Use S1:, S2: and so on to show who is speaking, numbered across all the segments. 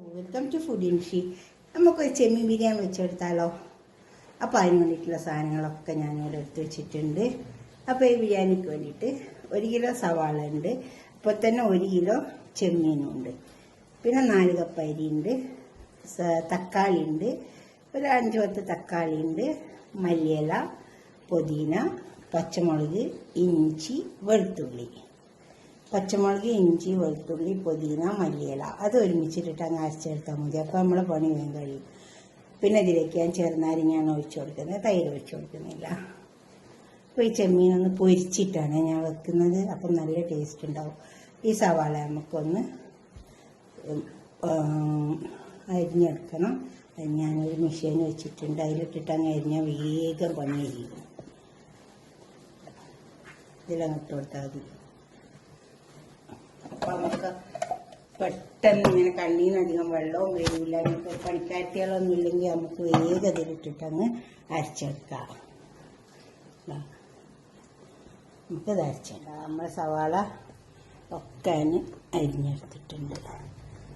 S1: Welcome to food ഇൻഷി. നമുക്കൊരു ചെമ്മീൻ ബിരിയാണി വെച്ചെടുത്താലോ? അപ്പോൾ അതിന് വേണ്ടിയിട്ടുള്ള സാധനങ്ങളൊക്കെ ഞാനിവിടെ എടുത്ത് വെച്ചിട്ടുണ്ട്. അപ്പോൾ ഈ ബിരിയാണിക്ക് വേണ്ടിയിട്ട് 1 കിലോ സവാള ഉണ്ട്, അപ്പോൾ തന്നെ 1 കിലോ ചെമ്മീനും ഉണ്ട്, പിന്നെ 4 കപ്പ് അരി ഉണ്ട്, തക്കാളി ഉണ്ട്, ഒരു 5-10 തക്കാളി ഉണ്ട്, മല്ലിയില, പുതിന, പച്ചമുളക്, ഇഞ്ചി, വെളുത്തുള്ളി. പച്ചമുളക്, ഇഞ്ചി, വെളുത്തുള്ളി, പുതിന, മല്ലിയില അത് ഒരുമിച്ചിട്ടിട്ട് അങ്ങ് അരച്ചെടുത്താൽ മതി. അപ്പോൾ നമ്മളെ പണി വേഗം കഴിയും. പിന്നെ ഇതിലേക്ക് ഞാൻ ചെറുനാരങ്ങയാണ് ഒഴിച്ചു കൊടുക്കുന്നത്, തൈര് ഒഴിച്ചു കൊടുക്കുന്നില്ല. അപ്പോൾ ഈ ചെമ്മീനൊന്ന് പൊരിച്ചിട്ടാണ് ഞാൻ വെക്കുന്നത്, അപ്പം നല്ല ടേസ്റ്റ് ഉണ്ടാവും. ഈ സവാള നമുക്കൊന്ന് അരിഞ്ഞെടുക്കണം. ഞാനൊരു മെഷീൻ വെച്ചിട്ടുണ്ട്, അതിലിട്ടിട്ട് അങ്ങ് അരിഞ്ഞാൽ വേഗം പണി കഴിയും. ഇതിലങ്ങിട്ട് കൊടുത്താൽ മതി. അപ്പം നമുക്ക് പെട്ടെന്ന് ഇങ്ങനെ കണ്ണീന്നധികം വെള്ളവും വരില്ല. നമുക്ക് പണിക്കാറ്റികളൊന്നും ഇല്ലെങ്കിൽ നമുക്ക് വേഗം ഇതിലിട്ടിട്ടങ്ങ് അരച്ചെടുക്കാം. നമുക്കിത് അരച്ചെടുക്കാം. നമ്മുടെ സവാള ഒക്കെ അരിഞ്ഞെടുത്തിട്ടുണ്ട്.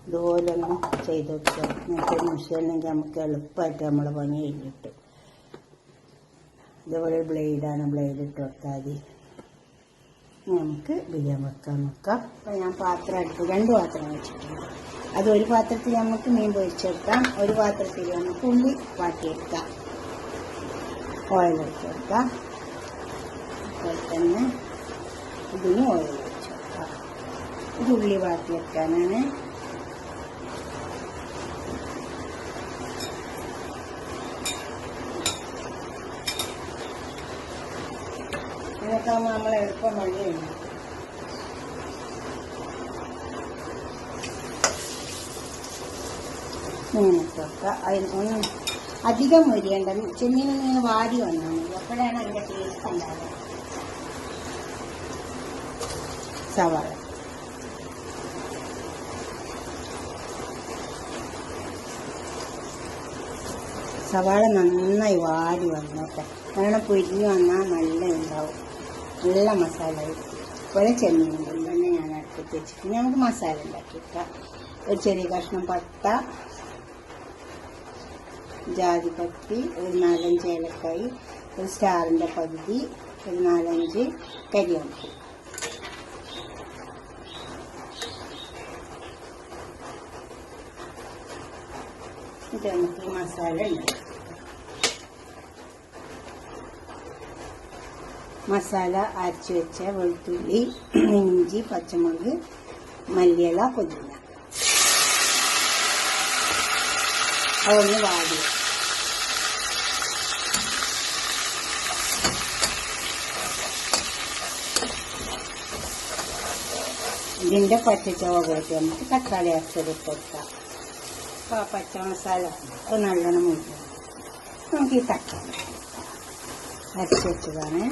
S1: ഇതുപോലെ ഒന്ന് ചെയ്ത് വെച്ചാൽ ഇങ്ങനത്തെ മെഷീനെങ്കിൽ നമുക്ക് എളുപ്പമായിട്ട് നമ്മളെ പണി കഴിഞ്ഞിട്ട്. ഇതുപോലെ ബ്ലേഡാണ്, ബ്ലേഡ് ഇട്ട് കൊടുത്താൽ മതി. നമുക്ക് ബിരിയാണി വെക്കാൻ നോക്കാം. അപ്പോൾ ഞാൻ പാത്രം എടുത്ത് 2 പാത്രം വെച്ചിട്ടുണ്ട്. അത് ഒരു പാത്രത്തിൽ നമുക്ക് മീൻ പൊരിച്ചെടുക്കാം, ഒരു പാത്രത്തിൽ നമുക്ക് ഉള്ളി വാട്ടിയെടുക്കാം, ഓയിൽ ഒഴിച്ചെടുക്കാം. അതുപോലെ തന്നെ ഇതിന് ഓയിൽ ഒഴിച്ചെടുക്കാം. ഇത് ഉള്ളി വാട്ടിയെടുക്കാനാണ്. ഇതൊക്കെ ആകുമ്പോൾ നമ്മൾ എളുപ്പം പണിയുണ്ട്. ഇങ്ങനെയൊക്കെ അതിന് അധികം മൊരിയേണ്ട, ചെമ്മീനൊന്നും ഇങ്ങനെ വാടി വന്നാൽ മതി, അപ്പോഴാണ് അതിൻ്റെ ടേസ്റ്റ് ഉണ്ടാവുക. സവാള സവാള നന്നായി വാടി വന്നോട്ടെ. കാരണം പൊരിഞ്ഞ് വന്നാൽ നല്ല ഉണ്ടാവും, നല്ല മസാല ആയിരിക്കും. അതുപോലെ ചെമ്മീൻ തന്നെ ഞാൻ അടുപ്പത്ത് വെച്ചിട്ട് നമുക്ക് മസാല ഉണ്ടാക്കിയെടുക്കാം. ഒരു ചെറിയ കഷ്ണം പട്ട, ജാതിപത്തി, ഒരു 4-5 ഏലക്കായി, ഒരു സ്റ്റാറിൻ്റെ പകുതി, ഒരു 4-5 കരിവേപ്പില. ഇത് നമുക്ക് ഈ മസാല ഉണ്ടാക്കാം. മസാല അരച്ച് വെച്ച വെളുത്തുള്ളി, ഇഞ്ചി, പച്ചമുളക്, മല്ലിയില, പുതിന അതൊന്ന് വാടി. ഇതിൻ്റെ പച്ചച്ചവ പോയിട്ട് നമുക്ക് തക്കാളി അരച്ചെടുത്ത് കൊടുക്കാം. അപ്പോൾ ആ പച്ച മസാല അത് നല്ലോണം മുഴുവൻ നമുക്ക് ഈ തക്കാളി അരച്ച് വെച്ചതാണ്.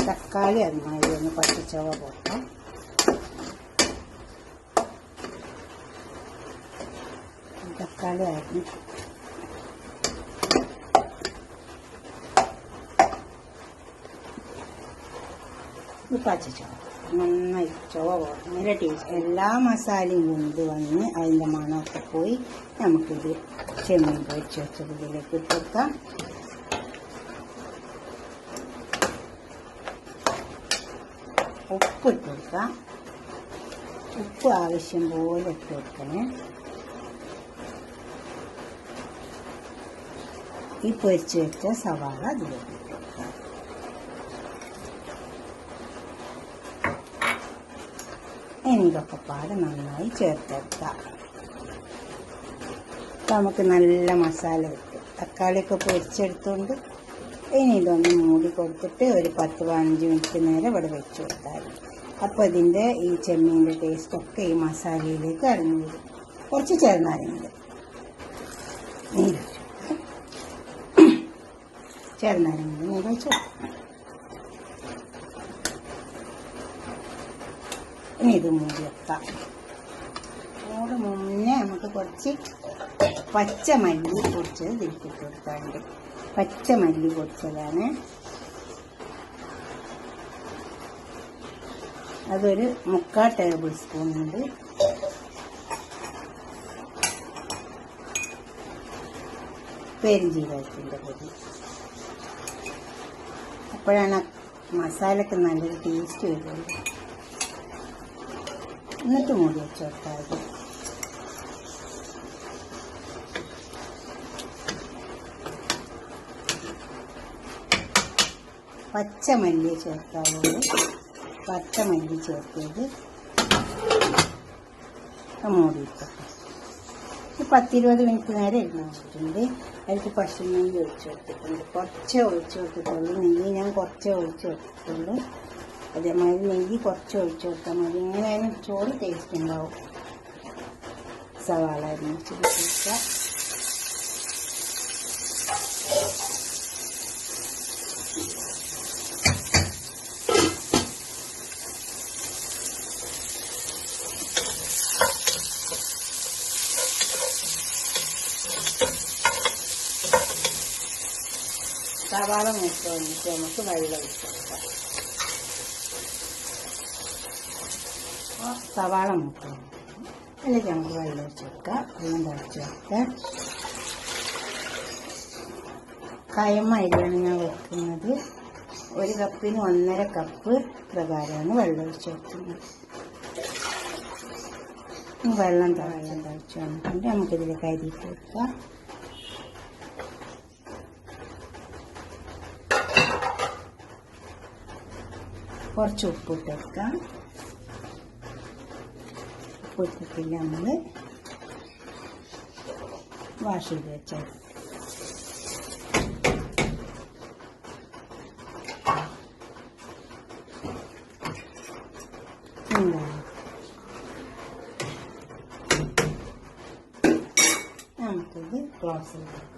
S1: തക്കാളി നന്നായി ഒന്ന് പച്ചച്ചവ പോക്കാം. തക്കാളി ആയിരുന്നു പച്ചച്ചവ നന്നായി ചുവ പോകണം. നല്ല ടേസ്റ്റ്. എല്ലാ മസാലയും കൊണ്ട് വന്ന് അതിൻ്റെ മണമൊക്കെ പോയി നമുക്കിത് ചെമ്മീൻ പൊരിച്ച് വെച്ചതിലേക്ക് ഇട്ട് കൊടുക്കാം. ഉപ്പ് ഇട്ട് കൊടുക്കാം. ഉപ്പ് ആവശ്യം പോലെ ഇട്ട് കൊടുക്കണേ. ഈ പൊരിച്ച് വെച്ച സവാള അതിലേക്ക് ഇട്ട് കൊടുക്കാം. ഇനി ഇതൊക്കെ പാടെ നന്നായി ചേർത്തെടുക്കാം. നമുക്ക് നല്ല മസാല കിട്ടും. തക്കാളിയൊക്കെ പൊരിച്ചെടുത്തുകൊണ്ട് ഇനി ഇതൊന്ന് മൂടി കൊടുത്തിട്ട് ഒരു 10-15 മിനിറ്റ് നേരം ഇവിടെ വെച്ച് കൊടുത്താൽ അപ്പോൾ ഇതിൻ്റെ ഈ ചെമ്മീൻ്റെ ടേസ്റ്റൊക്കെ ഈ മസാലയിലേക്ക് ഇറങ്ങി വരും. കുറച്ച് ചെറുനാരങ്ങ നീര് നീര് വെച്ച് ഇനി ഇത് മൂടി വെക്കാം. മുന്നേ നമുക്ക് കുറച്ച് പച്ചമല്ലി പൊടിച്ചത് ഇതിൽക്കിട്ട് കൊടുക്കാറുണ്ട്. പച്ചമല്ലി പൊടിച്ചതാണ്, അതൊരു 3/4 ടേബിൾ സ്പൂൺ ഉണ്ട്. പെരുംജീരകത്തിൻ്റെ പൊടി. അപ്പോഴാണ് മസാലയ്ക്ക് നല്ലൊരു ടേസ്റ്റ് വരുന്നത്. എന്നിട്ട് മൂടി വെച്ച് കൊടുത്താൽ മതി. പച്ചമല്ലി ചേർക്കാവുള്ളൂ. പച്ചമല്ലി ചേർത്തത് മൂടി വെച്ചോട്ടെ. 10-20 മിനിറ്റ് നേരം ഇരുന്ന് വെച്ചിട്ടുണ്ട്. അതിലേക്ക് പശു നെയ്യ് ഒഴിച്ച് കൊടുത്തിട്ടുണ്ട്. കുറച്ചേ ഒഴിച്ച് കൊടുത്തിട്ടുള്ളൂ. നെയ്യ് ഞാൻ കുറച്ചേ ഒഴിച്ച് കൊടുത്തിട്ടുള്ളൂ. അതേമാതിരി നെയ്യ് കുറച്ച് ഒഴിച്ച് കൊടുത്താൽ മതി. എങ്ങനെയായാലും ചോറ് ടേസ്റ്റ് ഉണ്ടാവും. സവാള അരിഞ്ഞിട്ട് കൊടുക്കുക. സവാള മുട്ട വന്നിട്ട് നമുക്ക് വെള്ളം ഒഴിച്ച് കൊടുക്കാം. സവാള മുട്ട അല്ലെങ്കിൽ നമുക്ക് വെള്ളം ഒഴിച്ച് കൊടുക്കാം. വെള്ളം തിളച്ച് വെക്കാം. കയം അരിയാണ് ഞാൻ വെക്കുന്നത്. 1 കപ്പിന് 1.5 കപ്പ് പ്രകാരമാണ് വെള്ളം ഒഴിച്ച് വെക്കുന്നത്. വെള്ളം തിളച്ച് വന്നിട്ടുണ്ട്. നമുക്കിതിലേക്ക് അരിയിട്ട് വെക്കാം. കുറച്ച് ഉപ്പിട്ട് വെക്കാം. ഉപ്പിട്ടിട്ടില്ല നമ്മൾ വാഷ് ചെയ്ത് വെച്ചാൽ നമുക്കിത് ക്ലോസ് ചെയ്ത് വെക്കാം.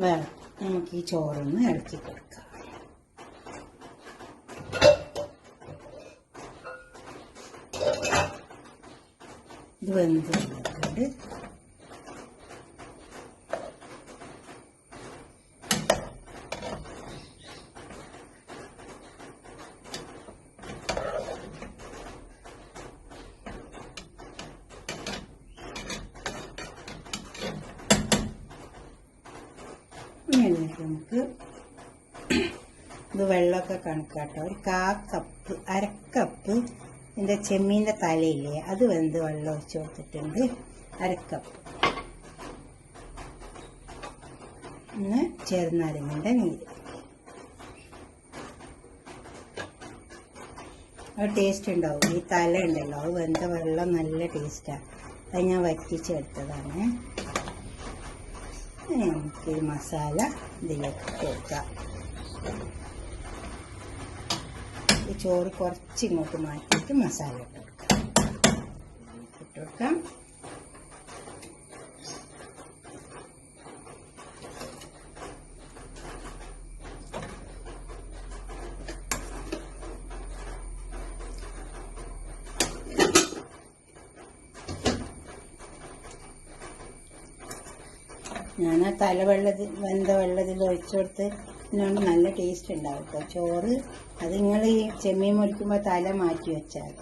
S1: വേറെ നമുക്ക് ഈ ചോറൊന്ന് ഇളക്കി കൊടുക്കാം. ഇത് വെന്ത് വന്നിട്ടുണ്ട്. നമുക്ക് ഇത് വെള്ളമൊക്കെ കണക്കാട്ടോ. ഒരു 1/4 കപ്പ് 1/2 കപ്പ് ഇതിൻ്റെ ചെമ്മീൻ്റെ തലയില്ലേ അത് വെന്ത് വെള്ളം ഒഴിച്ച് കൊടുത്തിട്ടുണ്ട്. 1/2 കപ്പ്. പിന്നെ ചെറുനാരങ്ങൻ്റെ നീര്. അത് ടേസ്റ്റ് ഉണ്ടാവും. ഈ തല ഉണ്ടല്ലോ അത് വെന്ത വെള്ളം നല്ല ടേസ്റ്റാണ്. അത് ഞാൻ വറ്റിച്ചെടുത്തതാണ്. നമുക്ക് ഈ മസാല ഇതിലേക്ക് കൊടുക്കാം. ഈ ചോറ് കുറച്ച് ഇങ്ങോട്ട് മാറ്റിയിട്ട് മസാല ഇട്ട് കൊടുക്കാം. ഞാൻ ആ വെന്ത വെള്ളത്തിൽ ഒഴിച്ചു കൊടുത്ത് ഇതിനോണ്ട് നല്ല ടേസ്റ്റ് ഉണ്ടാവും കേട്ടോ ചോറ്. അത് നിങ്ങൾ ഈ ചെമ്മീൻ മുറിക്കുമ്പോൾ തല മാറ്റി വെച്ചാൽ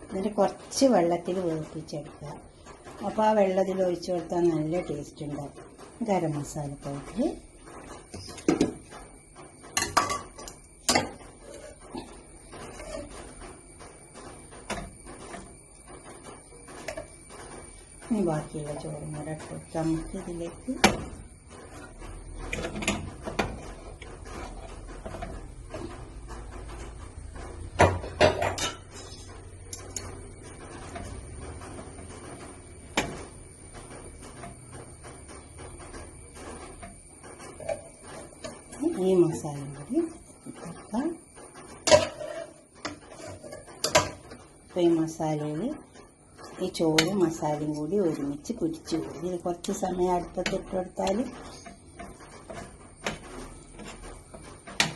S1: എന്നിട്ട് കുറച്ച് വെള്ളത്തിൽ വേവിപ്പിച്ചെടുക്കുക. അപ്പോൾ ആ വെള്ളത്തിൽ ഒഴിച്ചു കൊടുത്താൽ നല്ല ടേസ്റ്റ് ഉണ്ടാവും. ഗരം മസാല പൗഡർ, ഇനി ബാക്കിയുള്ള ചോറും കൂടെ ഇട്ട് കൊടുക്കാം. നമുക്ക് ഇതിലേക്ക് ഈ മസാല കൂടി ഇട്ടാക്കാം. അപ്പോൾ ഈ മസാലയിൽ ഈ ചോറും മസാലയും കൂടി ഒരുമിച്ച് പിടിച്ചു പോകും. ഇത് കുറച്ച് സമയം അടുപ്പത്തിട്ട് കൊടുത്താൽ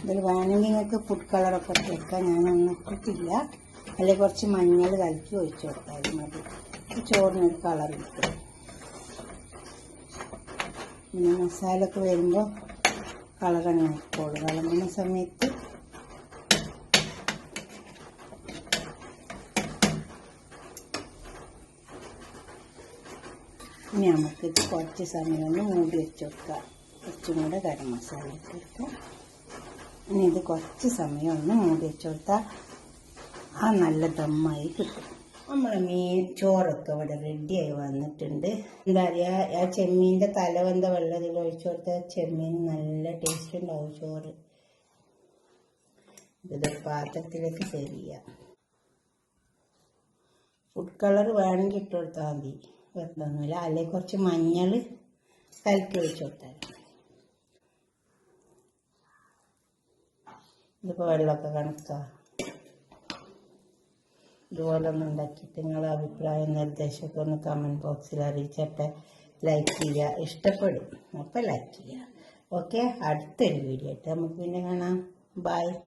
S1: ഇതിൽ വേണമെങ്കിൽ നിങ്ങൾക്ക് ഫുഡ് കളറൊക്കെ ചേർക്കാം. ഞാനൊന്നും ഇട്ടിട്ടില്ല. അതിൽ കുറച്ച് മഞ്ഞൾ കലക്കി ഒഴിച്ചു കൊടുത്താലും മതി. ചോറിനൊരു കളർ കിട്ടും. പിന്നെ മസാല ഒക്കെ വരുമ്പോൾ കളറങ്ങ് ആയിക്കോളും. വിളമ്പുന്ന സമയത്ത് ഇനി നമുക്കിത് കുറച്ച് സമയം ഒന്ന് മൂടി വെച്ച് കൊടുക്കാം. കുറച്ചും കൂടെ ഗരം മസാല ഇട്ട് കൊടുക്കാം. ഇനി ഇത് കുറച്ച് സമയം ഒന്ന് മൂടി വെച്ച് കൊടുത്താൽ ആ നല്ല ദമ്മായി കിട്ടും. നമ്മളെ ചോറൊക്കെ ഇവിടെ റെഡിയായി വന്നിട്ടുണ്ട്. എന്താ പറയുക, ആ ചെമ്മീൻ്റെ തലവെന്ത വെള്ളത്തിൽ ഒഴിച്ചു കൊടുത്താൽ ചെമ്മീൻ നല്ല ടേസ്റ്റ് ഉണ്ടാവും ചോറ്. ഇത് പാത്രത്തിലേക്ക് സെർവ് ചെയ്യാം. ഫുഡ് കളർ വേണമെങ്കിൽ ഇട്ട് കൊടുത്താൽ മതി, വെറുതൊന്നുമില്ല. അല്ലെങ്കിൽ കുറച്ച് മഞ്ഞൾ കലക്കി ഒഴിച്ചു കൊടുത്താൽ മതി. ഇതിപ്പോൾ വെള്ളമൊക്കെ കണക്കാ. ഇതുപോലെ ഒന്ന് ഉണ്ടാക്കിയിട്ട് നിങ്ങളുടെ അഭിപ്രായം നിർദ്ദേശമൊക്കെ ഒന്ന് കമൻറ്റ് ബോക്സിൽ അറിയിച്ചിട്ട് ലൈക്ക് ചെയ്യുക. ഇഷ്ടപ്പെടും അപ്പോൾ ലൈക്ക് ചെയ്യുക. ഓക്കെ, അടുത്തൊരു വീഡിയോ ആയിട്ട് നമുക്ക് പിന്നെ കാണാം. ബൈ.